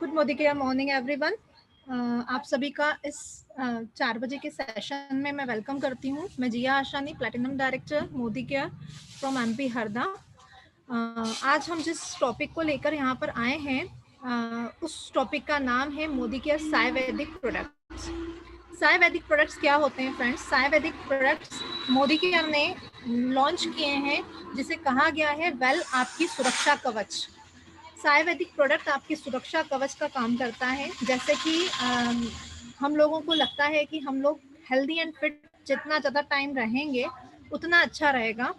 Good morning everyone. आप सभी का इस 4 बजे के सेशन में मैं वेलकम करती हूँ। मैं Jiya Ashani, platinum director Modicare from MP Harda. आज हम जिस टॉपिक को लेकर यहाँ पर आए हैं उस टॉपिक का नाम है मोदी केयर सायवैदिक प्रोडक्ट्स। सायवैदिक प्रोडक्ट्स क्या होते हैं फ्रेंड्स? सायवैदिक प्रोडक्ट्स मोदी केयर ने लॉन्च किए हैं जिसे कहा गया है वेल आपकी सुरक्षा कवच। सायवैदिक प्रोडक्ट आपकी सुरक्षा कवच का काम करता है। जैसे कि हम लोगों को लगता है कि हम लोग हेल्दी एंड फिट जितना ज़्यादा टाइम रहेंगे उतना अच्छा रहेगा।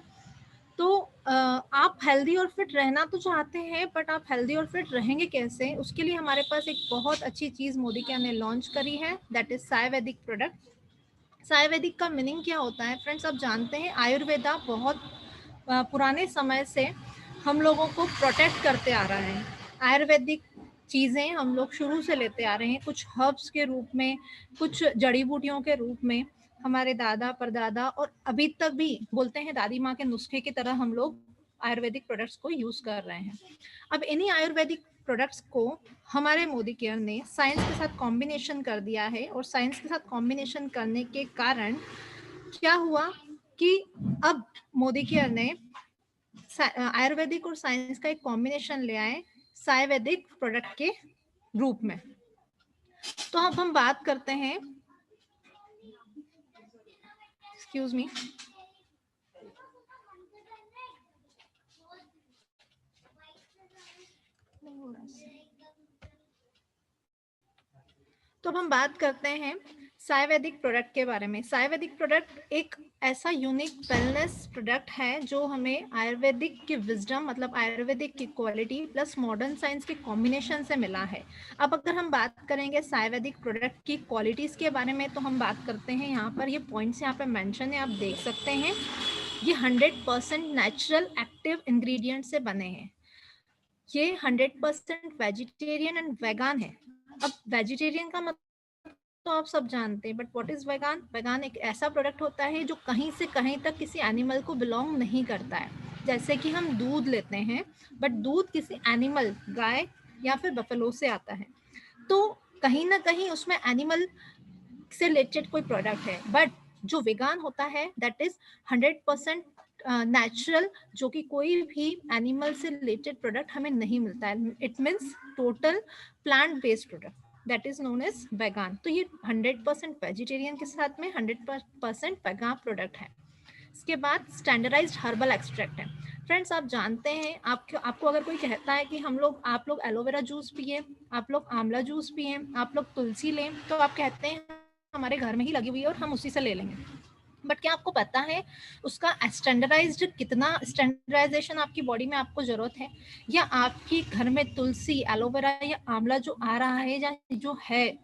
तो आप हेल्दी और फिट रहना तो चाहते हैं, बट आप हेल्दी और फिट रहेंगे कैसे? उसके लिए हमारे पास एक बहुत अच्छी चीज़ मोदी केयर ने लॉन्च करी है, दैट इज सायवैदिक प्रोडक्ट। सायवैदिक का मीनिंग क्या होता है फ्रेंड्स? आप जानते हैं आयुर्वेदा बहुत पुराने समय से हम लोगों को प्रोटेक्ट करते आ रहा है। आयुर्वेदिक चीज़ें हम लोग शुरू से लेते आ रहे हैं, कुछ हर्ब्स के रूप में, कुछ जड़ी बूटियों के रूप में। हमारे दादा परदादा और अभी तक भी बोलते हैं दादी माँ के नुस्खे की तरह हम लोग आयुर्वेदिक प्रोडक्ट्स को यूज़ कर रहे हैं। अब इन्हीं आयुर्वेदिक प्रोडक्ट्स को हमारे मोदी केयर ने साइंस के साथ कॉम्बिनेशन कर दिया है, और साइंस के साथ कॉम्बिनेशन करने के कारण क्या हुआ कि अब मोदी केयर ने आयुर्वेदिक और साइंस का एक कॉम्बिनेशन ले आए सायवैदिक प्रोडक्ट के रूप में। तो अब हम बात करते हैं, एक्सक्यूज मी, तो अब हम बात करते हैं सायवैदिक प्रोडक्ट के बारे में। सायवैदिक प्रोडक्ट एक ऐसा यूनिक वेलनेस प्रोडक्ट है जो हमें आयुर्वेदिक की विजडम, मतलब आयुर्वेदिक की क्वालिटी प्लस मॉडर्न साइंस के कॉम्बिनेशन से मिला है। अब अगर हम बात करेंगे सायवैदिक प्रोडक्ट की क्वालिटीज़ के बारे में, तो हम बात करते हैं, यहाँ पर ये पॉइंट्स यहाँ पर मेंशन है, आप देख सकते हैं। ये 100% नेचुरल एक्टिव इंग्रेडिएंट से बने हैं। ये 100% वेजिटेरियन एंड वेगान है। अब वेजिटेरियन का मतलब तो आप सब जानते हैं, बट व्हाट इज वेगान? वेगान एक ऐसा प्रोडक्ट होता है जो कहीं से कहीं तक किसी एनिमल को बिलोंग नहीं करता है। जैसे कि हम दूध लेते हैं, बट दूध किसी एनिमल, गाय या फिर बफेलो से आता है, तो कहीं ना कहीं उसमें एनिमल से रिलेटेड कोई प्रोडक्ट है। बट जो वेगान होता है दैट इज 100% नेचुरल, जो कि कोई भी एनिमल से रिलेटेड प्रोडक्ट हमें नहीं मिलता है। It means total plant based product, that is known as vegan. तो ये 100% वेजिटेरियन के साथ में 100% वेगान प्रोडक्ट है। इसके बाद स्टैंडर्डाइज्ड हर्बल एक्सट्रैक्ट है। फ्रेंड्स आप जानते हैं, आपको अगर कोई कहता है कि आप लोग एलोवेरा जूस पिए, आप लोग आंवला जूस पिए, आप लोग तुलसी लें, तो आप कहते हैं हमारे घर में ही लगी हुई है और हम उसी से ले लेंगे। बट क्या आपको पता है उसका स्टैंडर्डाइज्ड कितना स्टैंडर्डाइजेशन आपकी बॉडी में आपको जरूरत है? या आपकी घर में तुलसी, एलोवेरा या आंवला जो आ रहा है या जो है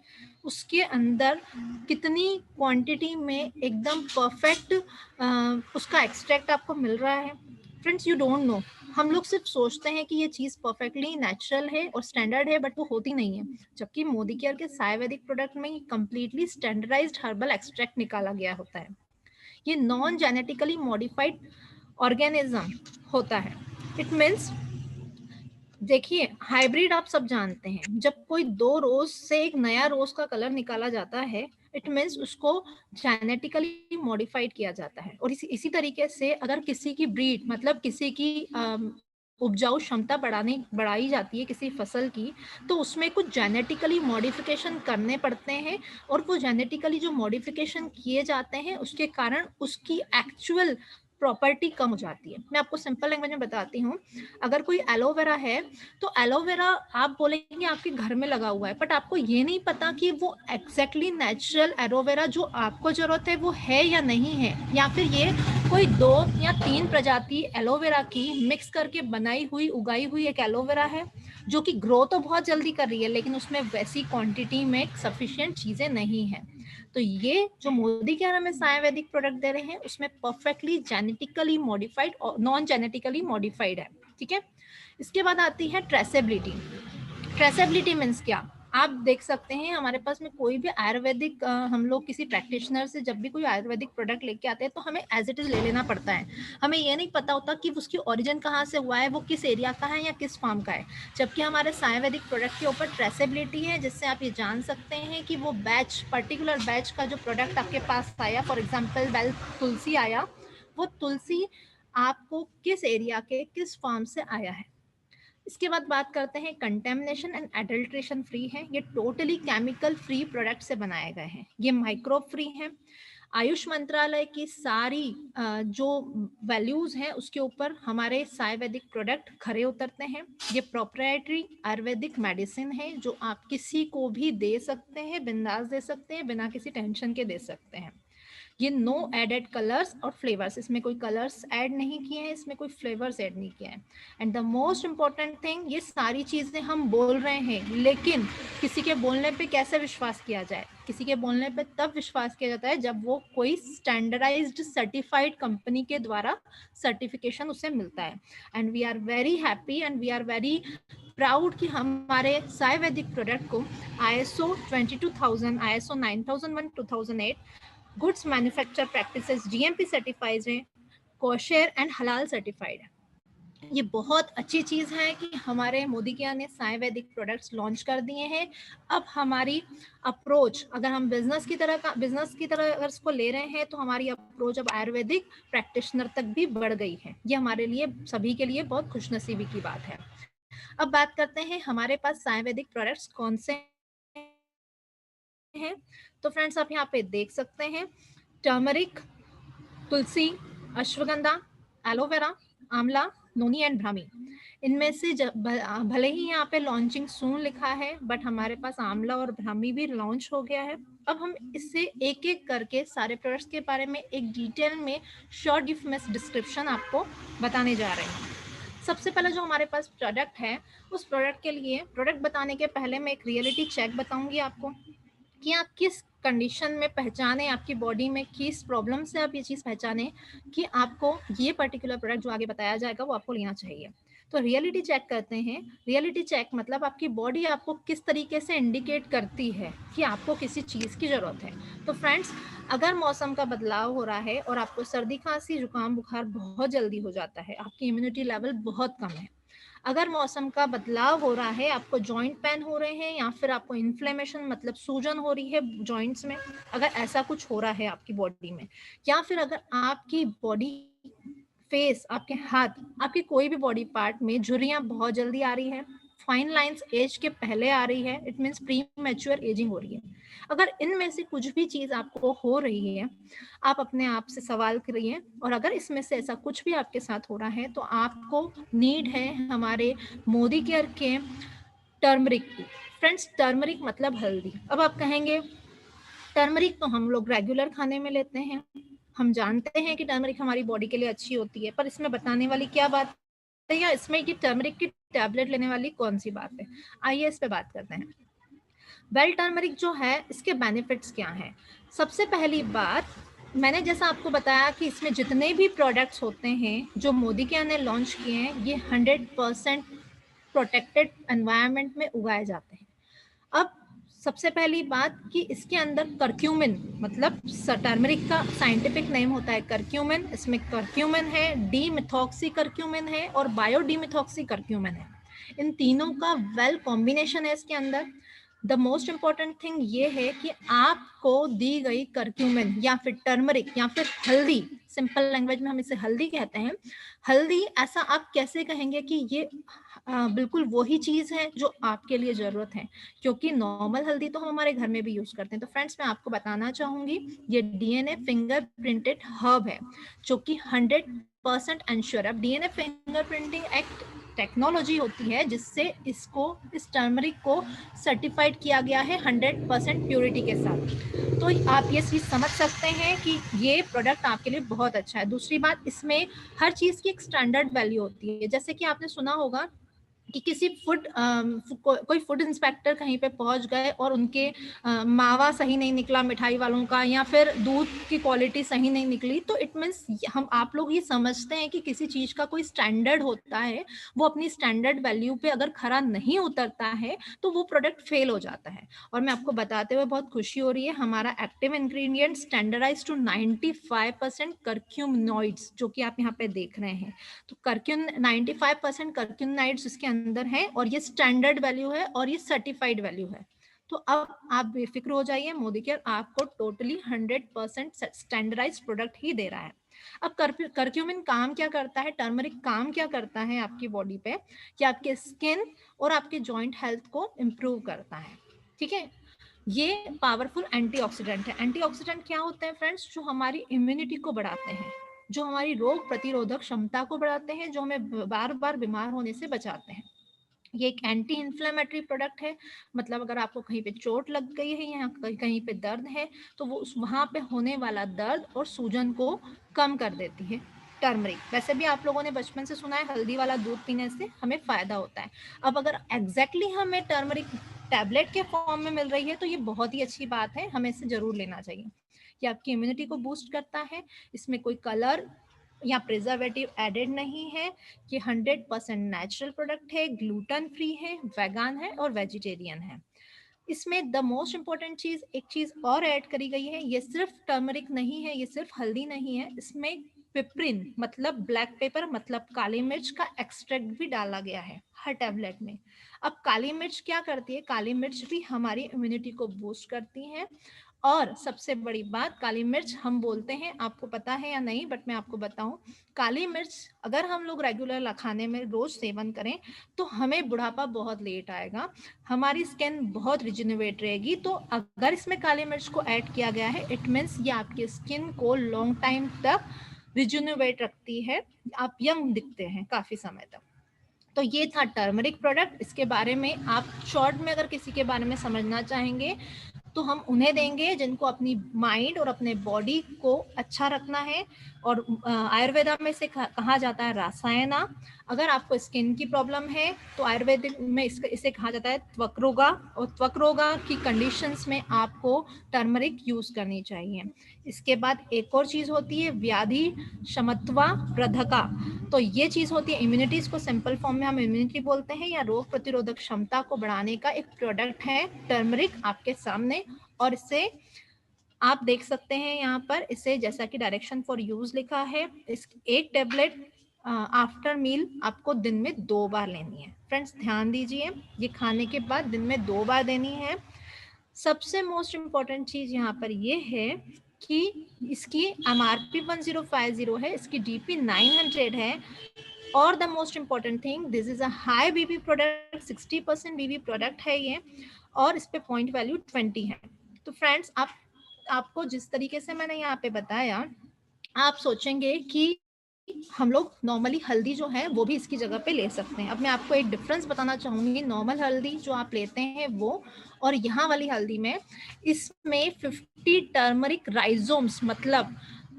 उसके अंदर कितनी क्वांटिटी में एकदम परफेक्ट उसका एक्सट्रैक्ट आपको मिल रहा है? Friends you don't know. हम लोग सिर्फ सोचते हैं कि ये चीज़ परफेक्टली नेचुरल है और स्टैंडर्ड है, बट वो होती नहीं है। जबकि मोदी केयर के सायवैदिक प्रोडक्ट में कंप्लीटली स्टैंडर्डाइज्ड हर्बल एक्सट्रैक्ट निकाला गया होता है। ये नॉन जेनेटिकली मॉडिफाइड ऑर्गेनिज्म होता है। इट मीन्स, देखिए हाइब्रिड आप सब जानते हैं, जब कोई 2 रोज से एक नया रोज का कलर निकाला जाता है, इट मीन्स उसको जेनेटिकली मॉडिफाइड किया जाता है। और इसी तरीके से अगर किसी की ब्रीड, मतलब किसी की उपजाऊ क्षमता बढ़ाई जाती है किसी फसल की, तो उसमें कुछ जेनेटिकली मॉडिफिकेशन करने पड़ते हैं, और वो जेनेटिकली जो मॉडिफिकेशन किए जाते हैं उसके कारण उसकी एक्चुअल प्रॉपर्टी कम हो जाती है। मैं आपको सिंपल लैंग्वेज में बताती हूँ। अगर कोई एलोवेरा है, तो एलोवेरा आप बोलेंगे आपके घर में लगा हुआ है, बट आपको ये नहीं पता कि वो एग्जैक्टली नेचुरल एलोवेरा जो आपको जरूरत है वो है या नहीं है, या फिर ये कोई 2 या 3 प्रजाति एलोवेरा की मिक्स करके बनाई हुई, उगाई हुई एक एलोवेरा है, जो कि ग्रो तो बहुत जल्दी कर रही है, लेकिन उसमें वैसी क्वांटिटी में सफिशिएंट चीजें नहीं है। तो ये जो मोदी केयर हमें आयुर्वेदिक प्रोडक्ट दे रहे हैं उसमें परफेक्टली जेनेटिकली मॉडिफाइड और नॉन जेनेटिकली मॉडिफाइड है। ठीक है। इसके बाद आती है ट्रेसेबिलिटी। ट्रेसेबिलिटी मीन्स क्या? आप देख सकते हैं हमारे पास में कोई भी आयुर्वेदिक हम लोग किसी प्रैक्टिशनर से जब भी कोई आयुर्वेदिक प्रोडक्ट लेके आते हैं तो हमें एज इट इज ले लेना पड़ता है। हमें ये नहीं पता होता कि उसकी ओरिजिन कहाँ से हुआ है, वो किस एरिया का है या किस फार्म का है। जबकि हमारे आयुर्वेदिक प्रोडक्ट के ऊपर ट्रेसेबिलिटी है, जिससे आप ये जान सकते हैं कि वो बैच, पर्टिकुलर बैच का जो प्रोडक्ट आपके पास आया, फॉर एग्जाम्पल वेल तुलसी आया, वो तुलसी आपको किस एरिया के किस फार्म से आया है। इसके बाद बात करते हैं कंटेमिनेशन एंड एडल्ट्रेशन फ्री है। ये टोटली केमिकल फ्री प्रोडक्ट से बनाए गए हैं। ये माइक्रोब फ्री है। आयुष मंत्रालय की सारी जो वैल्यूज हैं उसके ऊपर हमारे आयुर्वेदिक प्रोडक्ट खरे उतरते हैं। ये प्रोप्राइटरी आयुर्वेदिक मेडिसिन है जो आप किसी को भी दे सकते हैं, बिंदास दे सकते हैं, बिना किसी टेंशन के दे सकते हैं। ये नो एडेड कलर्स और फ्लेवर्स, इसमें कोई कलर्स ऐड नहीं किए हैं, इसमें कोई फ्लेवर्स ऐड नहीं किए हैं। And the most important thing, ये सारी चीज़ें हम बोल रहे हैं, लेकिन किसी के बोलने पे कैसे विश्वास किया जाए? किसी के बोलने पे तब विश्वास किया जाता है जब वो कोई स्टैंडर्डाइज्ड सर्टिफाइड कंपनी के द्वारा सर्टिफिकेशन उसे मिलता है। And we are very happy and we are very proud कि हमारे आयुर्वेदिक प्रोडक्ट को ISO 22000, ISO 9001 2008 goods manufacture practices GMP certified है, कोशेर एंड हलाल सर्टिफाइड है। ये बहुत अच्छी चीज़ है कि हमारे मोदी के ने आयुर्वेदिक प्रोडक्ट्स लॉन्च कर दिए हैं। अब हमारी अप्रोच, अगर हम बिजनेस की तरह अगर इसको ले रहे हैं, तो हमारी अप्रोच अब आयुर्वेदिक प्रैक्टिशनर तक भी बढ़ गई है। ये हमारे लिए, सभी के लिए बहुत खुशनसीबी की बात है। अब बात करते हैं हमारे पास आयुर्वेदिक प्रोडक्ट्स कौन से हैं। तो फ्रेंड्स आप यहाँ पे देख सकते हैं, टर्मरिक, तुलसी, अश्वगंधा, एलोवेरा, आंवला, नोनी एंड ब्राह्मी। इनमें से भले ही यहाँ पे लॉन्चिंग सून लिखा है, बट हमारे पास आंवला और ब्राह्मी भी लॉन्च हो गया है। अब हम इससे एक एक करके सारे प्रोडक्ट्स के बारे में एक डिटेल में शॉर्ट डिस्क्रिप्शन आपको बताने जा रहे हैं। सबसे पहले जो हमारे पास प्रोडक्ट है, उस प्रोडक्ट के लिए, प्रोडक्ट बताने के पहले मैं एक रियलिटी चेक बताऊंगी आपको कि आप किस कंडीशन में पहचाने, आपकी बॉडी में किस प्रॉब्लम से आप ये चीज़ पहचाने कि आपको ये पर्टिकुलर प्रोडक्ट जो आगे बताया जाएगा वो आपको लेना चाहिए। तो रियलिटी चेक करते हैं। रियलिटी चेक मतलब आपकी बॉडी आपको किस तरीके से इंडिकेट करती है कि आपको किसी चीज़ की ज़रूरत है। तो फ्रेंड्स, अगर मौसम का बदलाव हो रहा है और आपको सर्दी, खांसी, जुकाम, बुखार बहुत जल्दी हो जाता है, आपकी इम्यूनिटी लेवल बहुत कम है, अगर मौसम का बदलाव हो रहा है, आपको जॉइंट पेन हो रहे हैं या फिर आपको इन्फ्लेमेशन मतलब सूजन हो रही है जॉइंट्स में, अगर ऐसा कुछ हो रहा है आपकी बॉडी में, या फिर अगर आपकी बॉडी, फेस, आपके हाथ, आपके कोई भी बॉडी पार्ट में झुर्रियां बहुत जल्दी आ रही है, फाइन लाइंस एज के पहले आ रही है, it means pre mature ageing हो रही है, अगर इनमें से कुछ भी चीज आपको हो रही है, आप अपने आप से सवाल करिए। और अगर इसमें से ऐसा कुछ भी आपके साथ हो रहा है, तो आपको नीड है हमारे मोदी केयर के टर्मरिक की। फ्रेंड्स, टर्मरिक मतलब हल्दी। अब आप कहेंगे टर्मरिक तो हम लोग रेगुलर खाने में लेते हैं, हम जानते हैं कि टर्मरिक हमारी बॉडी के लिए अच्छी होती है, पर इसमें बताने वाली क्या बात है, या इसमें कि टर्मरिक की टैबलेट लेने वाली कौन सी बात है? आइए इस पे बात करते हैं। वेल टर्मरिक जो है, इसके बेनिफिट्स क्या हैं? सबसे पहली बात, मैंने जैसा आपको बताया कि इसमें जितने भी प्रोडक्ट्स होते हैं जो मोदी के ने लॉन्च किए हैं, ये 100% प्रोटेक्टेड एनवायरनमेंट में उगाए जाते हैं। अब सबसे पहली बात कि इसके अंदर करक्यूमिन, मतलब टर्मरिक का साइंटिफिक नेम होता है करक्यूमिन, इसमें करक्यूमिन है, डी मिथॉक्सी करक्यूमिन है और बायो डी मिथॉक्सी करक्यूमिन है। इन तीनों का वेल कॉम्बिनेशन है इसके अंदर। द मोस्ट इंपॉर्टेंट थिंग ये है कि आपको दी गई करक्यूमिन या फिर टर्मरिक या फिर हल्दी, सिंपल लैंग्वेज में हम इसे हल्दी कहते हैं, हल्दी, ऐसा आप कैसे कहेंगे कि ये बिल्कुल वही चीज है जो आपके लिए जरूरत है, क्योंकि नॉर्मल हल्दी तो हम हमारे घर में भी यूज करते हैं। तो फ्रेंड्स, मैं आपको बताना चाहूंगी, ये DNA फिंगर प्रिंटेड हर्ब है जो कि 100% एंश्योर। अब DNA finger printing act technology होती है जिससे इसको, इस टर्मरिक को सर्टिफाइड किया गया है 100% प्योरिटी के साथ। तो आप ये चीज़ समझ सकते हैं कि ये प्रोडक्ट आपके लिए बहुत अच्छा है। दूसरी बात, इसमें हर चीज़ की एक स्टैंडर्ड वैल्यू होती है। जैसे कि आपने सुना होगा कि किसी कोई फूड इंस्पेक्टर कहीं पे पहुंच गए और उनके मावा सही नहीं निकला मिठाई वालों का, या फिर दूध की क्वालिटी सही नहीं निकली, तो इट मीन्स हम आप लोग ये समझते हैं कि किसी चीज का कोई स्टैंडर्ड होता है, वो अपनी स्टैंडर्ड वैल्यू पे अगर खरा नहीं उतरता है तो वो प्रोडक्ट फेल हो जाता है। और मैं आपको बताते हुए बहुत खुशी हो रही है, हमारा एक्टिव इंग्रेडिएंट स्टैंडर्डाइज टू 95% कर्क्यूमिनॉइड्स, जो कि आप यहाँ पे देख रहे हैं। तो कर्क्यून 95% कर्क्यूनाइड्स इसके अंदर है, और ये स्टैंडर्ड वैल्यू है और ये सर्टिफाइड वैल्यू है। तो अब आप बेफिक्र हो जाइए, मोदी केयर आपको टोटली 100% स्टैंडर्डाइज प्रोडक्ट ही दे रहा है। अब कर्क्यूमिन काम क्या करता है, टर्मरिक काम क्या करता है आपकी बॉडी पे, कि आपके स्किन और आपके जॉइंट हेल्थ को इम्प्रूव करता है। ठीक है, ये पावरफुल एंटीऑक्सीडेंट है। एंटीऑक्सीडेंट क्या होते हैं फ्रेंड्स, जो हमारी इम्यूनिटी को बढ़ाते हैं, जो हमारी रोग प्रतिरोधक क्षमता को बढ़ाते हैं, जो हमें बार बार बीमार होने से बचाते हैं। ये एक एंटी इन्फ्लेमेटरी प्रोडक्ट है, मतलब अगर आपको कहीं पे चोट लग गई है या कहीं पे दर्द है, तो वो वहां पे होने वाला दर्द और सूजन को कम कर देती है टर्मरिक। वैसे भी आप लोगों ने बचपन से सुना है हल्दी वाला दूध पीने से हमें फायदा होता है। अब अगर एग्जैक्टली हमें टर्मरिक टैबलेट के फॉर्म में मिल रही है तो ये बहुत ही अच्छी बात है, हमें इसे जरूर लेना चाहिए। ये आपकी इम्यूनिटी को बूस्ट करता है, इसमें कोई कलर या प्रिजर्वेटिव एडेड नहीं है, ये 100% नेचुरल प्रोडक्ट है, ग्लूटेन फ्री है, वेगान है और वेजिटेरियन है। इसमें द मोस्ट इंपॉर्टेंट चीज, एक चीज और ऐड करी गई है, ये सिर्फ टर्मरिक नहीं है, ये सिर्फ हल्दी नहीं है, इसमें पिपरिन मतलब ब्लैक पेपर मतलब काली मिर्च का एक्सट्रैक्ट भी डाला गया है हर टैबलेट में। अब काली मिर्च क्या करती है, काली मिर्च भी हमारी इम्यूनिटी को बूस्ट करती है। और सबसे बड़ी बात, काली मिर्च हम बोलते हैं, आपको पता है या नहीं बट मैं आपको बताऊं, काली मिर्च अगर हम लोग रेगुलर खाने में रोज सेवन करें तो हमें बुढ़ापा बहुत लेट आएगा, हमारी स्किन बहुत रिजिनोवेट रहेगी। तो अगर इसमें काली मिर्च को ऐड किया गया है, इट मीन्स ये आपकी स्किन को लॉन्ग टाइम तक रिजिनोवेट रखती है, आप यंग दिखते हैं काफी समय तक। तो ये था टर्मरिक प्रोडक्ट। इसके बारे में आप शॉर्ट में अगर किसी के बारे में समझना चाहेंगे तो हम उन्हें देंगे जिनको अपनी माइंड और अपने बॉडी को अच्छा रखना है। और आयुर्वेदा में इसे कहा जाता है रासायना। अगर आपको स्किन की प्रॉब्लम है तो आयुर्वेदिक में इसे कहा जाता है त्वक रोगा, और त्वक रोगा की कंडीशंस में आपको टर्मरिक यूज करनी चाहिए। इसके बाद एक और चीज होती है व्याधि क्षमत्वा प्रधका। तो ये चीज होती है इम्यूनिटी, इसको सिंपल फॉर्म में हम इम्यूनिटी बोलते हैं, या रोग प्रतिरोधक क्षमता को बढ़ाने का एक प्रोडक्ट है टर्मरिक आपके सामने। और इसे आप देख सकते हैं यहाँ पर, इसे जैसा कि डायरेक्शन फॉर यूज लिखा है, इस एक टेबलेट आफ्टर मील आपको दिन में 2 बार लेनी है। फ्रेंड्स ध्यान दीजिए, ये खाने के बाद दिन में 2 बार देनी है। सबसे मोस्ट इम्पॉर्टेंट चीज यहाँ पर ये है कि इसकी MRP 1050 है, इसकी DP 900 है, और the most important thing, this is a high BB product, 60% BB product है ये, और इस पे पॉइंट वैल्यू 20 है। तो फ्रेंड्स आपको जिस तरीके से मैंने यहाँ पे बताया, आप सोचेंगे कि हम लोग नॉर्मली हल्दी जो है वो भी इसकी जगह पे ले सकते हैं। अब मैं आपको एक डिफरेंस बताना चाहूंगी, नॉर्मल हल्दी जो आप लेते हैं वो और यहाँ वाली हल्दी में, इसमें 50 टर्मरिक राइजोम्स मतलब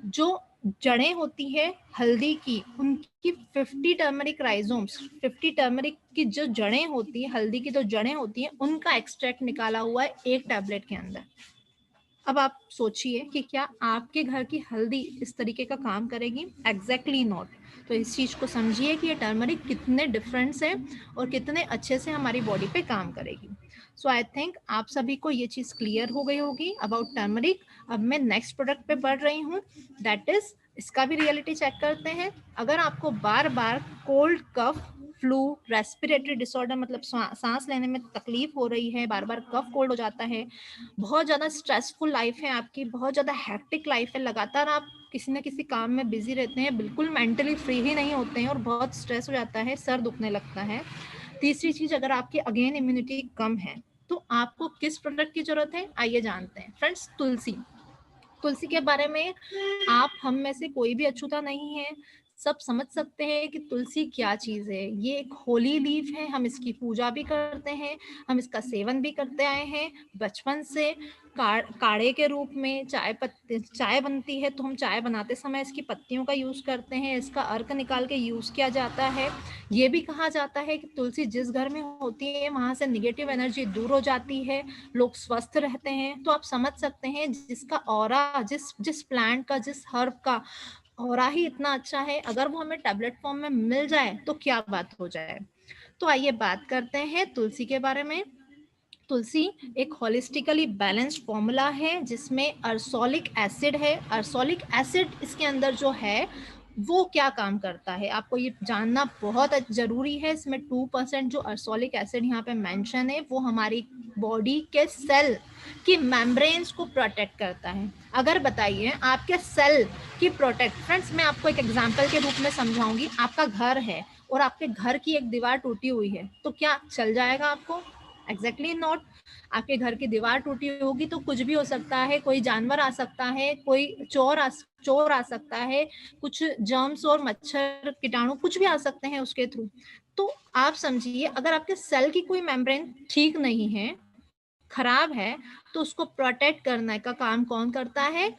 जो जड़ें होती है हल्दी की, उनकी 50 टर्मरिक राइजोम्स, 50 टर्मरिक की जो जड़ें होती है, हल्दी की जो जड़ें होती हैं, उनका एक्सट्रैक्ट निकाला हुआ है एक टैबलेट के अंदर। अब आप सोचिए कि क्या आपके घर की हल्दी इस तरीके का काम करेगी? Exactly not. तो इस चीज को समझिए कि ये टर्मरिक कितने डिफरेंस है और कितने अच्छे से हमारी बॉडी पे काम करेगी। सो आई थिंक आप सभी को ये चीज क्लियर हो गई होगी अबाउट टर्मरिक। अब मैं नेक्स्ट प्रोडक्ट पे बढ़ रही हूँ, दैट इज, इसका भी रियलिटी चेक करते हैं। अगर आपको बार बार cold cough flu respiratory disorder मतलब सांस लेने में तकलीफ हो रही है, बार बार कफ कोल्ड हो जाता है, बहुत ज़्यादा स्ट्रेसफुल लाइफ है आपकी, बहुत ज़्यादा हैक्टिक लाइफ है, लगातार आप किसी न किसी काम में बिजी रहते हैं, बिल्कुल मेंटली फ्री ही नहीं होते हैं और बहुत स्ट्रेस हो जाता है, सर दुखने लगता है। तीसरी चीज, अगर आपकी अगेन इम्यूनिटी कम है तो आपको किस प्रोडक्ट की जरूरत है, आइए जानते हैं। फ्रेंड्स तुलसी, तुलसी के बारे में आप हम में से कोई भी अछूता नहीं है, सब समझ सकते हैं कि तुलसी क्या चीज़ है। ये एक होली लीफ है, हम इसकी पूजा भी करते हैं, हम इसका सेवन भी करते आए हैं बचपन से। काढ़े के रूप में चाय बनती है तो हम चाय बनाते समय इसकी पत्तियों का यूज़ करते हैं, इसका अर्क निकाल के यूज़ किया जाता है। ये भी कहा जाता है कि तुलसी जिस घर में होती है वहाँ से नेगेटिव एनर्जी दूर हो जाती है, लोग स्वस्थ रहते हैं। तो आप समझ सकते हैं जिसका ऑरा, जिस जिस प्लांट का, जिस हर्ब का ऑरा ही इतना अच्छा है, अगर वो हमें टैबलेट फॉर्म में मिल जाए तो क्या बात हो जाए। तो आइए बात करते हैं तुलसी के बारे में। तुलसी एक होलिस्टिकली बैलेंस्ड फॉर्मूला है जिसमें अर्सोलिक एसिड है। अर्सोलिक एसिड इसके अंदर जो है वो क्या काम करता है आपको ये जानना बहुत जरूरी है। इसमें 2% जो अर्सोलिक एसिड यहाँ पे मेंशन है वो हमारी बॉडी के सेल की मेम्ब्रेन्स को प्रोटेक्ट करता है। अगर बताइए आपके सेल की प्रोटेक्ट, फ्रेंड्स मैं आपको एक एग्जांपल के रूप में समझाऊंगी। आपका घर है और आपके घर की एक दीवार टूटी हुई है तो क्या चल जाएगा आपको? Exactly not. आपके घर की दीवार टूटी होगी तो कुछ भी हो सकता है, कोई जानवर आ सकता है, कोई चोर आ सकता है, कुछ जर्म्स और मच्छर कीटाणु कुछ भी आ सकते हैं उसके थ्रू। तो आप समझिए अगर आपके सेल की कोई मेम्ब्रेन ठीक नहीं है, खराब है, तो उसको प्रोटेक्ट करने का काम कौन करता है?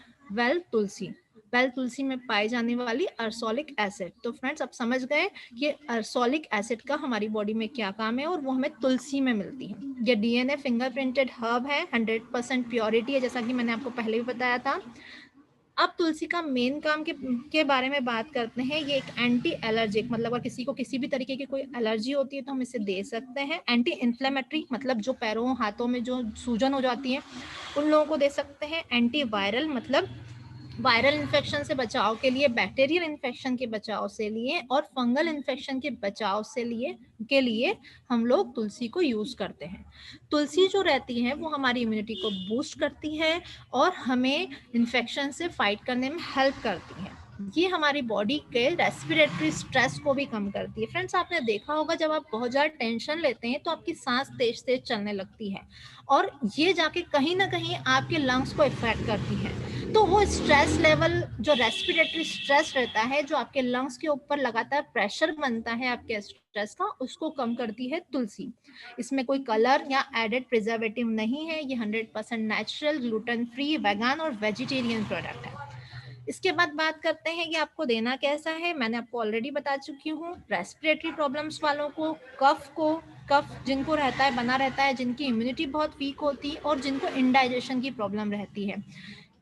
तुलसी। तुलसी में पाई जाने वाली अर्सोलिक एसिड। तो फ्रेंड्स आप समझ गए कि अर्सोलिक एसिड का हमारी बॉडी में क्या काम है और वो हमें तुलसी में मिलती है। ये डीएनए फिंगरप्रिंटेड हर्ब है, 100% प्योरिटी है जैसा कि मैंने आपको पहले भी बताया था। अब तुलसी का मेन काम के बारे में बात करते हैं। ये एक एंटी एलर्जिक, मतलब अगर किसी को किसी भी तरीके की कोई एलर्जी होती है तो हम इसे दे सकते हैं। एंटी इन्फ्लेमेटरी, मतलब जो पैरों हाथों में जो सूजन हो जाती है उन लोगों को दे सकते हैं। एंटी वायरल, मतलब वायरल इन्फेक्शन से बचाव के लिए, बैक्टीरियल इन्फेक्शन के बचाव से लिए और फंगल इन्फेक्शन के बचाव से लिए हम लोग तुलसी को यूज करते हैं। तुलसी जो रहती है वो हमारी इम्यूनिटी को बूस्ट करती है और हमें इन्फेक्शन से फाइट करने में हेल्प करती है। ये हमारी बॉडी के रेस्पिरेटरी स्ट्रेस को भी कम करती है। फ्रेंड्स आपने देखा होगा जब आप बहुत ज़्यादा टेंशन लेते हैं तो आपकी सांस तेज तेज चलने लगती है और ये जाके कहीं ना कहीं आपके लंग्स को इफेक्ट करती है। तो वो स्ट्रेस लेवल, जो रेस्पिरेटरी स्ट्रेस रहता है, जो आपके लंग्स के ऊपर लगातार प्रेशर बनता है आपके स्ट्रेस का, उसको कम करती है तुलसी। इसमें कोई कलर या एडेड प्रिजर्वेटिव नहीं है। ये 100% नेचुरल, ग्लूटेन फ्री, वेगान और वेजिटेरियन प्रोडक्ट है। इसके बाद बात करते हैं कि आपको देना कैसा है। मैंने आपको ऑलरेडी बता चुकी हूँ। रेस्पिरेटरी प्रॉब्लम्स वालों कफ जिनको रहता है, बना रहता है, जिनकी इम्यूनिटी बहुत वीक होती है और जिनको इंडाइजेशन की प्रॉब्लम रहती है,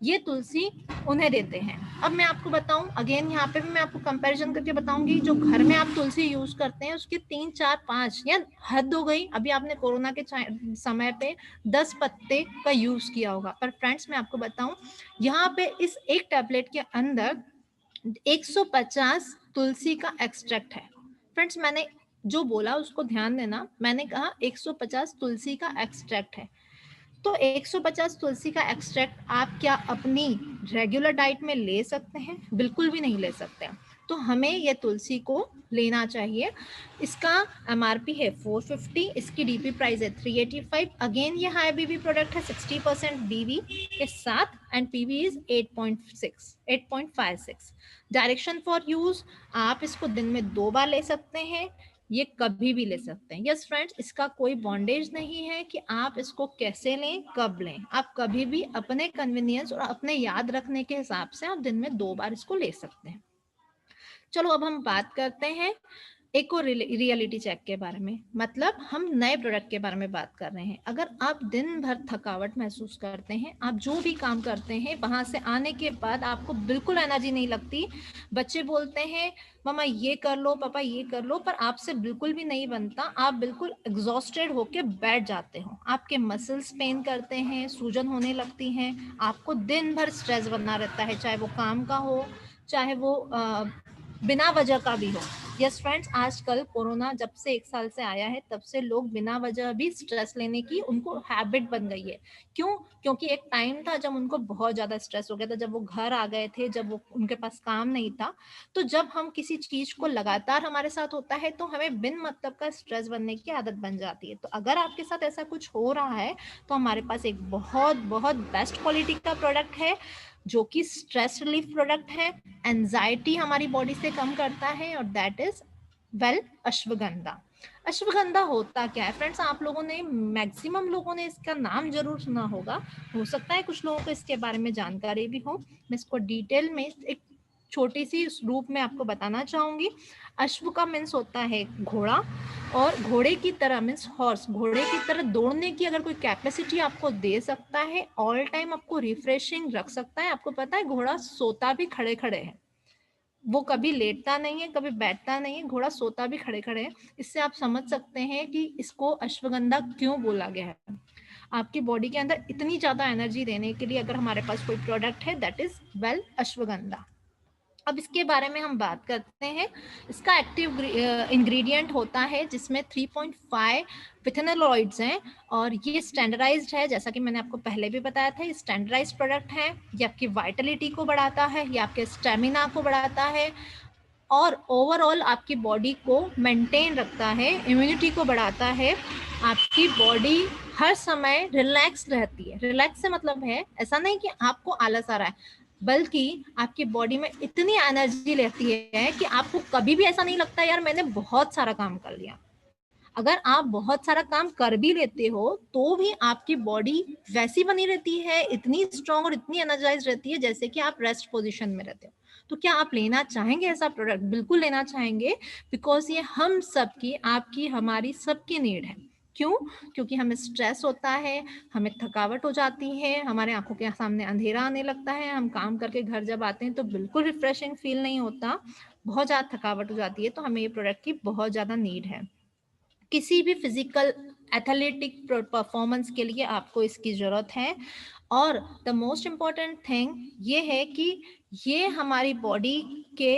ये तुलसी उन्हें देते हैं। अब मैं आपको बताऊं, अगेन यहाँ पे भी मैं आपको कंपैरिजन करके बताऊंगी। जो घर में आप तुलसी यूज करते हैं उसके 3 4 5 या हद हो गई, अभी आपने कोरोना के समय पे 10 पत्ते का यूज किया होगा। पर फ्रेंड्स मैं आपको बताऊं, यहाँ पे इस एक टैबलेट के अंदर 150 तुलसी का एक्सट्रैक्ट है। फ्रेंड्स मैंने जो बोला उसको ध्यान देना, मैंने कहा 150 तुलसी का एक्सट्रैक्ट है। तो 150 तुलसी का एक्सट्रैक्ट आप क्या अपनी रेगुलर डाइट में ले सकते हैं? बिल्कुल भी नहीं ले सकते। तो हमें ये तुलसी को लेना चाहिए। इसका एमआरपी है 450, इसकी डीपी प्राइस है 385। अगेन ये हाई बीवी प्रोडक्ट है, 60% बीवी के साथ and PV is 8.56। Direction for use, आप इसको दिन में 2 बार ले सकते हैं, ये कभी भी ले सकते हैं। यस फ्रेंड्स, इसका कोई बॉन्डेज नहीं है कि आप इसको कैसे लें, कब लें। आप कभी भी अपने कन्वीनियंस और अपने याद रखने के हिसाब से आप दिन में 2 बार इसको ले सकते हैं। चलो अब हम बात करते हैं एक और रियलिटी चेक के बारे में, मतलब हम नए प्रोडक्ट के बारे में बात कर रहे हैं। अगर आप दिन भर थकावट महसूस करते हैं, आप जो भी काम करते हैं वहां से आने के बाद आपको बिल्कुल एनर्जी नहीं लगती, बच्चे बोलते हैं मम्मा ये कर लो, पापा ये कर लो, पर आपसे बिल्कुल भी नहीं बनता, आप बिल्कुल एग्जॉस्टेड होके बैठ जाते हो, आपके मसल्स पेन करते हैं, सूजन होने लगती हैं, आपको दिन भर स्ट्रेस बना रहता है, चाहे वो काम का हो, चाहे वो बिना वजह का भी हो। यस फ्रेंड्स, आजकल कोरोना जब से 1 साल से आया है तब से लोग बिना वजह भी स्ट्रेस लेने की उनको हैबिट बन गई है। क्यों? क्योंकि एक टाइम था जब उनको बहुत ज़्यादा स्ट्रेस हो गया था, जब वो घर आ गए थे, जब वो उनके पास काम नहीं था। तो जब हम किसी चीज़ को लगातार हमारे साथ होता है तो हमें बिन मतलब का स्ट्रेस बनने की आदत बन जाती है। तो अगर आपके साथ ऐसा कुछ हो रहा है तो हमारे पास एक बहुत बेस्ट क्वालिटी का प्रोडक्ट है जो कि स्ट्रेस रिलीफ प्रोडक्ट है, एंजाइटी हमारी बॉडी से कम करता है, और दैट इज अश्वगंधा। अश्वगंधा होता क्या है फ्रेंड्स? आप लोगों ने, मैक्सिमम लोगों ने इसका नाम जरूर सुना होगा, हो सकता है कुछ लोगों को इसके बारे में जानकारी भी हो। मैं इसको डिटेल में एक छोटी सी रूप में आपको बताना चाहूंगी। अश्व का मीन्स होता है घोड़ा, और घोड़े की तरह मीन्स हॉर्स, घोड़े की तरह दौड़ने की अगर कोई कैपेसिटी आपको दे सकता है, ऑल टाइम आपको रिफ्रेशिंग रख सकता है। आपको पता है घोड़ा सोता भी खड़े खड़े है, वो कभी लेटता नहीं है, कभी बैठता नहीं है, घोड़ा सोता भी खड़े खड़े है। इससे आप समझ सकते हैं कि इसको अश्वगंधा क्यों बोला गया है। आपकी बॉडी के अंदर इतनी ज्यादा एनर्जी देने के लिए अगर हमारे पास कोई प्रोडक्ट है, दैट इज अश्वगंधा। अब इसके बारे में हम बात करते हैं। इसका एक्टिव इंग्रेडिएंट होता है जिसमें 3.5 फिथेनोलॉइड्स हैं, और ये स्टैंडर्डाइज्ड है, जैसा कि मैंने आपको पहले भी बताया था। ये स्टैंडर्डाइज्ड प्रोडक्ट है। ये आपकी वाइटलिटी को बढ़ाता है, ये आपके स्टेमिना को बढ़ाता है, और ओवरऑल आपकी बॉडी को मेंटेन रखता है, इम्यूनिटी को बढ़ाता है। आपकी बॉडी हर समय रिलैक्स रहती है। रिलैक्स से मतलब है ऐसा नहीं कि आपको आलस आ रहा है, बल्कि आपकी बॉडी में इतनी एनर्जी रहती है कि आपको कभी भी ऐसा नहीं लगता यार मैंने बहुत सारा काम कर लिया। अगर आप बहुत सारा काम कर भी लेते हो तो भी आपकी बॉडी वैसी बनी रहती है, इतनी स्ट्रांग और इतनी एनर्जाइज रहती है जैसे कि आप रेस्ट पोजीशन में रहते हो। तो क्या आप लेना चाहेंगे ऐसा प्रोडक्ट? बिल्कुल लेना चाहेंगे, बिकॉज ये हम सबकी, आपकी, हमारी सबकी नीड है। क्यों? क्योंकि हमें स्ट्रेस होता है, हमें थकावट हो जाती है, हमारे आंखों के सामने अंधेरा आने लगता है, हम काम करके घर जब आते हैं तो बिल्कुल रिफ्रेशिंग फील नहीं होता, बहुत ज़्यादा थकावट हो जाती है। तो हमें ये प्रोडक्ट की बहुत ज़्यादा नीड है। किसी भी फिजिकल एथलेटिक परफॉर्मेंस के लिए आपको इसकी ज़रूरत है। और द मोस्ट इम्पॉर्टेंट थिंग ये है कि ये हमारी बॉडी के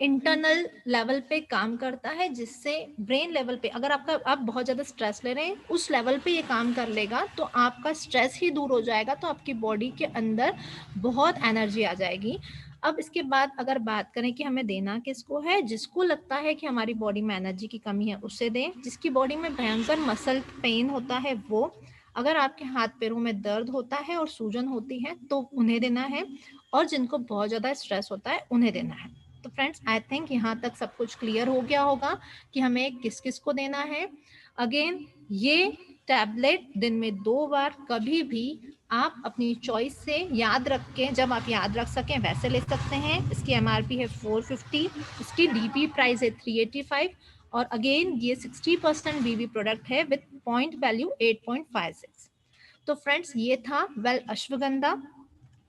इंटरनल लेवल पे काम करता है, जिससे ब्रेन लेवल पे अगर आप बहुत ज़्यादा स्ट्रेस ले रहे हैं, उस लेवल पे ये काम कर लेगा तो आपका स्ट्रेस ही दूर हो जाएगा, तो आपकी बॉडी के अंदर बहुत एनर्जी आ जाएगी। अब इसके बाद अगर बात करें कि हमें देना किसको है, जिसको लगता है कि हमारी बॉडी में एनर्जी की कमी है उसे दें, जिसकी बॉडी में भयंकर मसल पेन होता है वो, अगर आपके हाथ पैरों में दर्द होता है और सूजन होती है तो उन्हें देना है, और जिनको बहुत ज़्यादा स्ट्रेस होता है उन्हें देना है। तो फ्रेंड्स, आई थिंक यहाँ तक सब कुछ क्लियर हो गया होगा कि हमें किस किस को देना है। अगेन, ये टैबलेट दिन में 2 बार कभी भी आप अपनी चॉइस से याद रख के, जब आप याद रख सकें वैसे ले सकते हैं। इसकी एमआरपी है 450, इसकी डीपी प्राइस है 385, और अगेन ये 60% बीबी प्रोडक्ट है विद पॉइंट वैल्यू 8.56। तो फ्रेंड्स, ये था अश्वगंधा।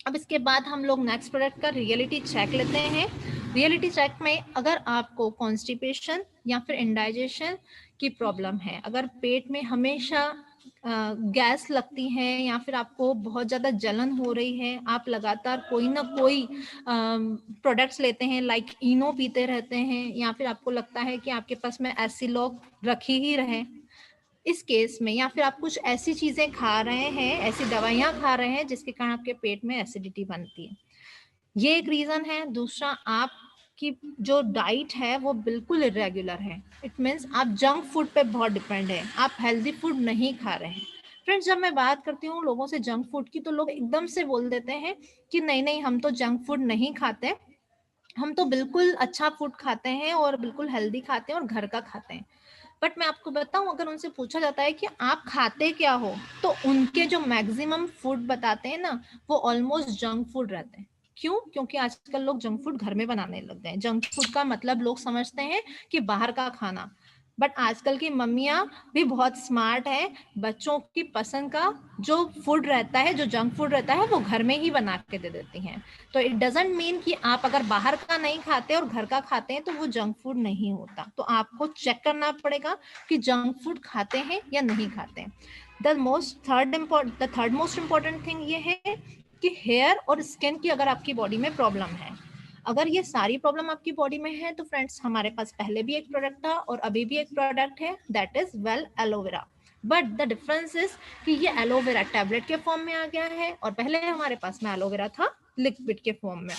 अब इसके बाद हम लोग नेक्स्ट प्रोडक्ट का रियलिटी चेक लेते हैं। रियलिटी चेक में अगर आपको कॉन्स्टिपेशन या फिर इंडाइजेशन की प्रॉब्लम है, अगर पेट में हमेशा गैस लगती है, या फिर आपको बहुत ज़्यादा जलन हो रही है, आप लगातार कोई ना कोई प्रोडक्ट्स लेते हैं, लाइक इनो पीते रहते हैं, या फिर आपको लगता है कि आपके पास में एसिलॉक रखी ही रहे, इस केस में, या फिर आप कुछ ऐसी चीजें खा रहे हैं, ऐसी दवाइयां खा रहे हैं जिसके कारण आपके पेट में एसिडिटी बनती है, ये एक रीजन है। दूसरा, आपकी जो डाइट है वो बिल्कुल इरेगुलर है। इट मीन्स आप जंक फूड पे बहुत डिपेंड है, आप हेल्दी फूड नहीं खा रहे हैं। फ्रेंड्स, जब मैं बात करती हूँ लोगों से जंक फूड की, तो लोग एकदम से बोल देते हैं कि नहीं नहीं, हम तो जंक फूड नहीं खाते, हम तो बिल्कुल अच्छा फूड खाते हैं और बिल्कुल हेल्दी खाते हैं और घर का खाते हैं। बट मैं आपको बताऊं, अगर उनसे पूछा जाता है कि आप खाते क्या हो, तो उनके जो मैक्सिमम फूड बताते हैं ना, वो ऑलमोस्ट जंक फूड रहते हैं। क्यों? क्योंकि आजकल लोग जंक फूड घर में बनाने लग गए हैं। जंक फूड का मतलब लोग समझते हैं कि बाहर का खाना, बट आजकल की मम्मियां भी बहुत स्मार्ट है, बच्चों की पसंद का जो फूड रहता है, जो जंक फूड रहता है, वो घर में ही बना के दे देती हैं। तो इट डजेंट मीन कि आप अगर बाहर का नहीं खाते और घर का खाते हैं तो वो जंक फूड नहीं होता। तो आपको चेक करना पड़ेगा कि जंक फूड खाते हैं या नहीं खाते। The third most important thing ये है कि हेयर और स्किन की अगर आपकी बॉडी में प्रॉब्लम है, अगर ये सारी प्रॉब्लम आपकी बॉडी में है तो फ्रेंड्स हमारे पास पहले भी एक प्रोडक्ट था और अभी भी एक प्रोडक्ट है, that is well aloe vera. But the difference is कि ये एलोवेरा टैबलेट के फॉर्म में आ गया है और पहले हमारे पास में एलोवेरा था लिक्विड के फॉर्म में।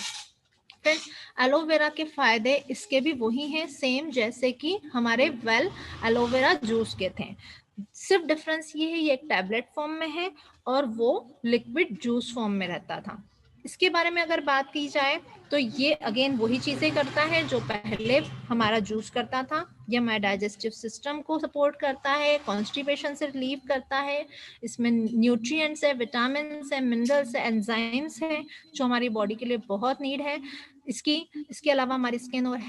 फ्रेंड्स एलोवेरा के फायदे इसके भी वही हैं सेम जैसे कि हमारे वेल एलोवेरा जूस के थे, सिर्फ डिफरेंस ये है ये एक टैबलेट फॉर्म में है और वो लिक्विड जूस फॉर्म में रहता था। इसके बारे में अगर बात की जाए तो ये अगेन वही चीज़ें करता है जो पहले हमारा जूस करता था। ये हमारे डाइजेस्टिव सिस्टम को सपोर्ट करता है, कॉन्स्टिपेशन से रिलीव करता है, इसमें न्यूट्रिएंट्स है, विटामिन है, मिनरल्स है, एंजाइम्स है जो हमारी बॉडी के लिए बहुत नीड है। इसके अलावा हमारी स्किन और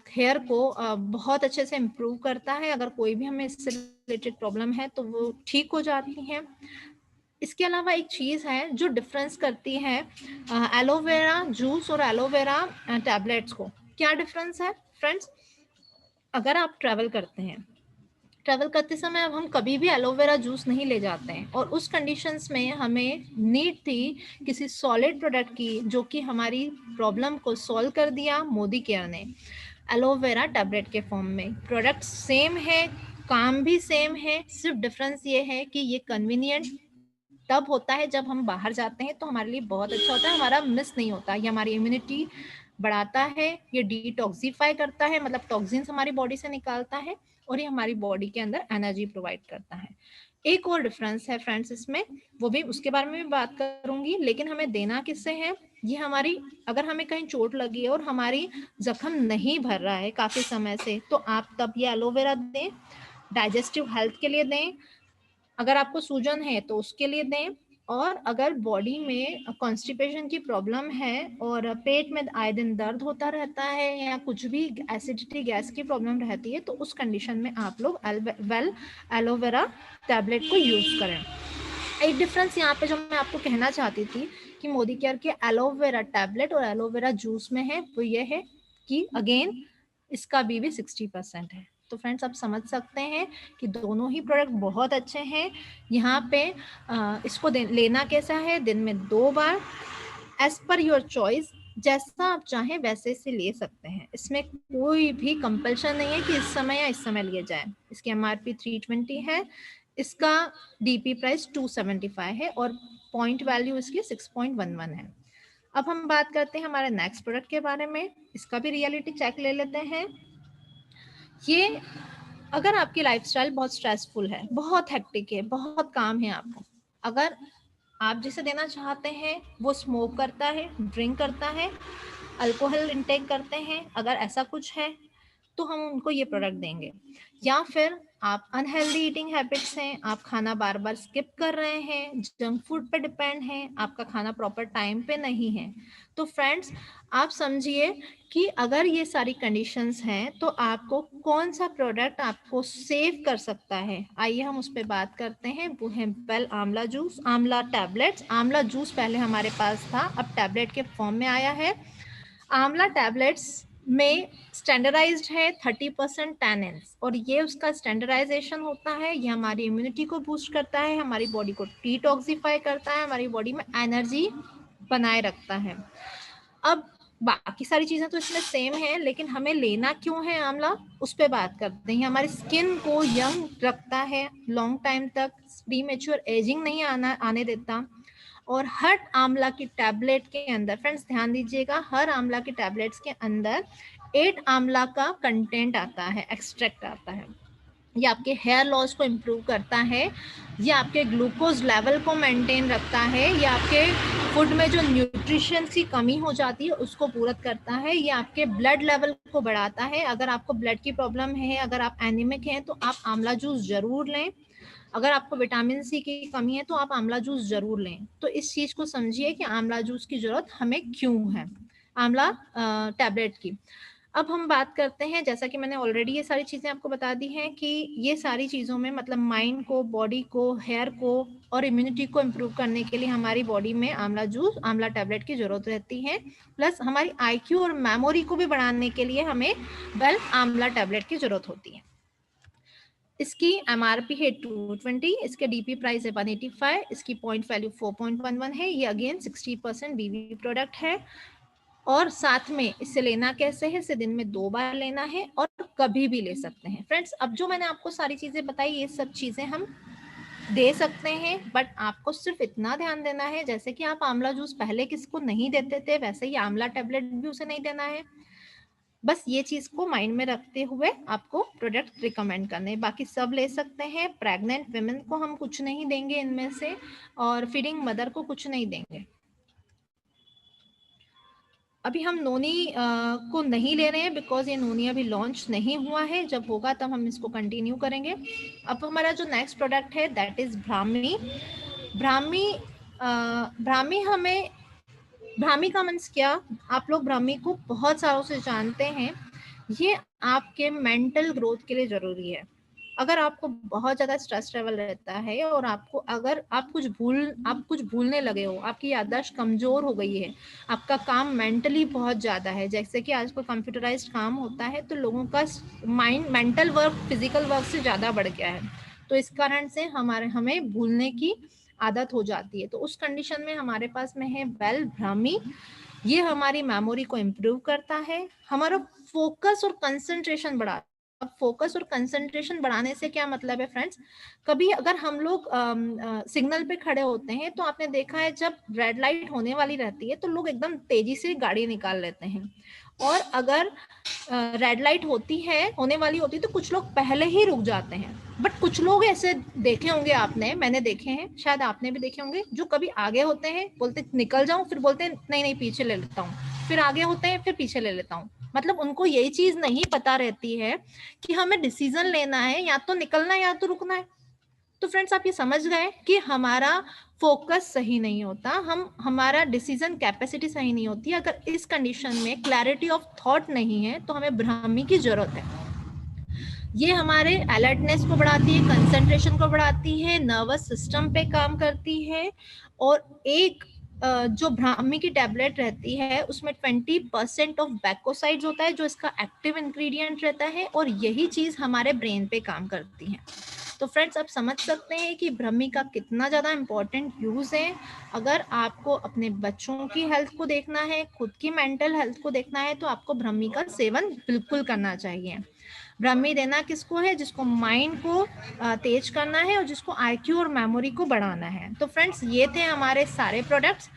हेयर को बहुत अच्छे से इम्प्रूव करता है। अगर कोई भी हमें इससे रिलेटेड प्रॉब्लम है तो वो ठीक हो जाती है। इसके अलावा एक चीज़ है जो डिफरेंस करती है एलोवेरा जूस और एलोवेरा टैबलेट्स को। क्या डिफरेंस है फ्रेंड्स? अगर आप ट्रैवल करते समय अब हम कभी भी एलोवेरा जूस नहीं ले जाते हैं और उस कंडीशंस में हमें नीड थी किसी सॉलिड प्रोडक्ट की जो कि हमारी प्रॉब्लम को सॉल्व कर दिया मोदी केयर ने एलोवेरा टैबलेट के फॉर्म में। प्रोडक्ट सेम है, काम भी सेम है, सिर्फ डिफरेंस ये है कि ये कन्वीनियंट तब होता है जब हम बाहर जाते हैं तो हमारे लिए बहुत अच्छा होता है, हमारा मिस नहीं होता। ये हमारी इम्यूनिटी बढ़ाता है, ये डिटॉक्सिफाई करता है, मतलब टॉक्सिन्स हमारी बॉडी से निकालता है और ये हमारी बॉडी के अंदर एनर्जी प्रोवाइड करता है। एक और डिफरेंस है फ्रेंड्स इसमें, वो भी उसके बारे में भी बात करूंगी, लेकिन हमें देना किससे है? ये हमारी अगर हमें कहीं चोट लगी है और हमारी जख्म नहीं भर रहा है काफी समय से तो आप तब ये एलोवेरा दें, डाइजेस्टिव हेल्थ के लिए दें, अगर आपको सूजन है तो उसके लिए दें, और अगर बॉडी में कॉन्स्टिपेशन की प्रॉब्लम है और पेट में आए दिन दर्द होता रहता है या कुछ भी एसिडिटी गैस की प्रॉब्लम रहती है तो उस कंडीशन में आप लोग वेल एलोवेरा टैबलेट को यूज़ करें। एक डिफरेंस यहाँ पे जो मैं आपको कहना चाहती थी कि मोदी केयर के एलोवेरा टैबलेट और एलोवेरा जूस में है वो ये है कि अगेन इसका BB 60% है। तो फ्रेंड्स आप समझ सकते हैं कि दोनों ही प्रोडक्ट बहुत अच्छे हैं। यहाँ पे इसको लेना कैसा है? दिन में 2 बार एज पर योर चॉइस, जैसा आप चाहें वैसे से ले सकते हैं। इसमें कोई भी कंपल्शन नहीं है कि इस समय या इस समय लिए जाए। इसकी MRP 320 है, इसका DP प्राइस 275 है और पॉइंट वैल्यू इसकी 6.11 है। अब हम बात करते हैं हमारे नेक्स्ट प्रोडक्ट के बारे में, इसका भी रियलिटी चेक ले लेते हैं। ये अगर आपकी लाइफस्टाइल बहुत स्ट्रेसफुल है, बहुत हेक्टिक है, बहुत काम है आपको, अगर आप जिसे देना चाहते हैं वो स्मोक करता है, ड्रिंक करता है, अल्कोहल इंटेक करते हैं, अगर ऐसा कुछ है तो हम उनको ये प्रोडक्ट देंगे। या फिर आप अनहेल्दी ईटिंग हैबिट्स हैं, आप खाना बार बार स्किप कर रहे हैं, जंक फूड पे डिपेंड हैं, आपका खाना प्रॉपर टाइम पे नहीं है, तो फ्रेंड्स आप समझिए कि अगर ये सारी कंडीशंस हैं तो आपको कौन सा प्रोडक्ट आपको सेव कर सकता है। आइए हम उस पर बात करते हैं, वो है वेल आंवला जूस, आंवला टैबलेट्स। आंवला जूस पहले हमारे पास था, अब टैबलेट के फॉर्म में आया है। आंवला टैबलेट्स में स्टैंडर्डाइज्ड है 30% टैनिन्स और ये उसका स्टैंडर्डाइजेशन होता है। ये हमारी इम्यूनिटी को बूस्ट करता है, हमारी बॉडी को डिटॉक्सिफाई करता है, हमारी बॉडी में एनर्जी बनाए रखता है। अब बाकी सारी चीज़ें तो इसमें सेम है, लेकिन हमें लेना क्यों है आंवला, उस पर बात करते हैं। हमारी स्किन को यंग रखता है लॉन्ग टाइम तक, प्रीमेच्योर एजिंग नहीं आने देता। और हर आंवला की टैबलेट के अंदर, फ्रेंड्स ध्यान दीजिएगा, हर आंवला की टैबलेट्स के अंदर 8 आंवला का कंटेंट आता है, एक्सट्रैक्ट आता है। ये आपके हेयर लॉस को इम्प्रूव करता है, ये आपके ग्लूकोज लेवल को मेंटेन रखता है, ये आपके फूड में जो न्यूट्रिशन की कमी हो जाती है उसको पूरा करता है, ये आपके ब्लड लेवल को बढ़ाता है। अगर आपको ब्लड की प्रॉब्लम है, अगर आप एनीमिक हैं तो आप आंवला जूस जरूर लें। अगर आपको विटामिन सी की कमी है तो आप आंवला जूस जरूर लें। तो इस चीज को समझिए कि आंवला जूस की जरूरत हमें क्यों है, आंवला टैबलेट की। अब हम बात करते हैं, जैसा कि मैंने ऑलरेडी ये सारी चीज़ें आपको बता दी हैं कि ये सारी चीज़ों में मतलब माइंड को, बॉडी को, हेयर को और इम्यूनिटी को इम्प्रूव करने के लिए हमारी बॉडी में आंवला जूस, आंवला टैबलेट की ज़रूरत रहती है। प्लस हमारी IQ और मेमोरी को भी बढ़ाने के लिए हमें वेल आंवला टैबलेट की ज़रूरत होती है। इसकी MRP है 220, इसके DP प्राइस है 185, इसकी पॉइंट वैल्यू 4.11 है। ये अगेन 60% BB प्रोडक्ट है। और साथ में इसे लेना कैसे है, इसे दिन में 2 बार लेना है और कभी भी ले सकते हैं। फ्रेंड्स, अब जो मैंने आपको सारी चीजें बताई, ये सब चीजें हम दे सकते हैं, बट आपको सिर्फ इतना ध्यान देना है, जैसे कि आप आंवला जूस पहले किसको नहीं देते थे, वैसे ही आंवला टेबलेट भी उसे नहीं देना है। बस ये चीज को माइंड में रखते हुए आपको प्रोडक्ट रिकमेंड करने हैं, बाकी सब ले सकते हैं। प्रेग्नेंट विमेन को हम कुछ नहीं देंगे इनमें से, और फीडिंग मदर को कुछ नहीं देंगे। अभी हम नोनी को नहीं ले रहे हैं, बिकॉज ये नोनी अभी लॉन्च नहीं हुआ है, जब होगा तब हम इसको कंटिन्यू करेंगे। अब हमारा जो नेक्स्ट प्रोडक्ट है दैट इज ब्राह्मी। ब्राह्मी ब्राह्मी हमें, ब्राह्मी का मीन्स क्या, आप लोग ब्राह्मी को बहुत सालों से जानते हैं। ये आपके मेंटल ग्रोथ के लिए जरूरी है। अगर आपको बहुत ज्यादा स्ट्रेस लेवल रहता है और आपको, अगर आप कुछ भूलने लगे हो, आपकी याददाश्त कमजोर हो गई है, आपका काम मेंटली बहुत ज्यादा है, जैसे कि आजकल कंप्यूटराइज्ड काम होता है, तो लोगों का mind mental work physical work से ज्यादा बढ़ गया है, तो इस कारण से हमें भूलने की आदत हो जाती है। तो उस कंडीशन में हमारे पास में है वेल ब्राह्मी। ये हमारी मेमोरी को इम्प्रूव करता है, हमारा फोकस और कंसंट्रेशन बढ़ाता है। अब फोकस और कंसंट्रेशन बढ़ाने से क्या मतलब है फ्रेंड्स, कभी अगर हम लोग सिग्नल पे खड़े होते हैं, तो आपने देखा है जब रेड लाइट होने वाली रहती है तो लोग एकदम तेजी से गाड़ी निकाल लेते हैं, और अगर रेड लाइट होने वाली होती है तो कुछ लोग पहले ही रुक जाते हैं। बट कुछ लोग ऐसे देखे होंगे आपने, मैंने देखे हैं, शायद आपने भी देखे होंगे, जो कभी आगे होते हैं, बोलते निकल जाऊं, फिर बोलते हैं नहीं नहीं पीछे ले लेता हूँ, फिर आगे होते हैं, फिर पीछे ले लेता हूँ। मतलब उनको यही चीज नहीं पता रहती है कि हमें डिसीजन लेना है, या तो निकलना है या तो रुकना है। तो फ्रेंड्स, आप ये समझ गए कि हमारा फोकस सही नहीं होता, हमारा डिसीजन कैपेसिटी सही नहीं होती। अगर इस कंडीशन में क्लैरिटी ऑफ थॉट नहीं है, तो हमें ब्राह्मी की जरूरत है। ये हमारे अलर्टनेस को बढ़ाती है, कंसंट्रेशन को बढ़ाती है, नर्वस सिस्टम पे काम करती है। और एक जो ब्राह्मी की टैबलेट रहती है उसमें 20% ऑफ बैकोसाइड्स होता है, जो इसका एक्टिव इंग्रेडिएंट रहता है, और यही चीज हमारे ब्रेन पे काम करती है। तो फ्रेंड्स, आप समझ सकते हैं कि ब्राह्मी का कितना ज़्यादा इम्पोर्टेंट यूज़ है। अगर आपको अपने बच्चों की हेल्थ को देखना है, खुद की मेंटल हेल्थ को देखना है, तो आपको ब्राह्मी का सेवन बिल्कुल करना चाहिए। ब्राह्मी देना किसको है, जिसको माइंड को तेज करना है और जिसको आईक्यू और मेमोरी को बढ़ाना है। तो फ्रेंड्स, ये थे हमारे सारे प्रोडक्ट्स।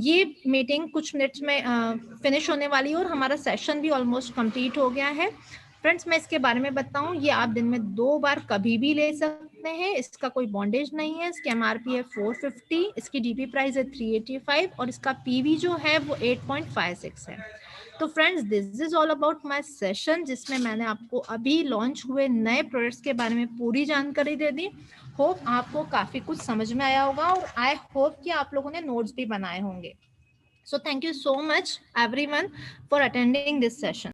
ये मीटिंग कुछ मिनट्स में फिनिश होने वाली है और हमारा सेशन भी ऑलमोस्ट कंप्लीट हो गया है। फ्रेंड्स, मैं इसके बारे में बताऊं, ये आप दिन में 2 बार कभी भी ले सकते हैं, इसका कोई बॉन्डेज नहीं है। इसकी एमआरपी है 450, इसकी डीपी प्राइस है 385 और इसका पीवी जो है वो 8.56 है। तो friends, this is all about my session, जिसमें मैंने आपको अभी लॉन्च हुए नए प्रोडक्ट्स के बारे में पूरी जानकारी दे दी। होप आपको काफी कुछ समझ में आया होगा, और आई होप कि आप लोगों ने नोट्स भी बनाए होंगे। So thank you so much everyone for attending this session.